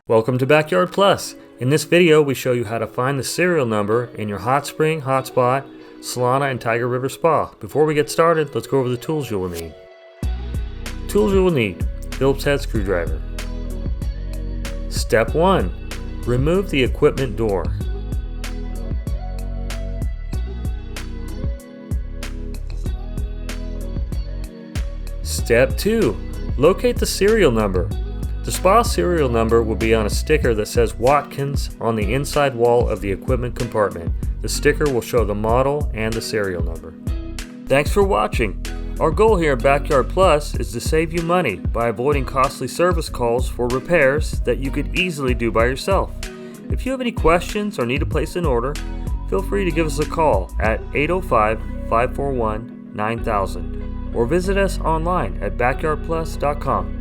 Welcome to Backyard Plus. In this video, we show you how to find the serial number in your hot spring, hotspot, Solana, and Tiger River Spa. Before we get started, let's go over the tools you will need. Tools you will need: Phillips head screwdriver. Step 1. Remove the equipment door. Step 2. Locate the serial number. The spa serial number will be on a sticker that says Watkins on the inside wall of the equipment compartment. The sticker will show the model and the serial number. Thanks for watching. Our goal here at Backyard Plus is to save you money by avoiding costly service calls for repairs that you could easily do by yourself. If you have any questions or need to place an order, feel free to give us a call at 805-541-9000 or visit us online at backyardplus.com.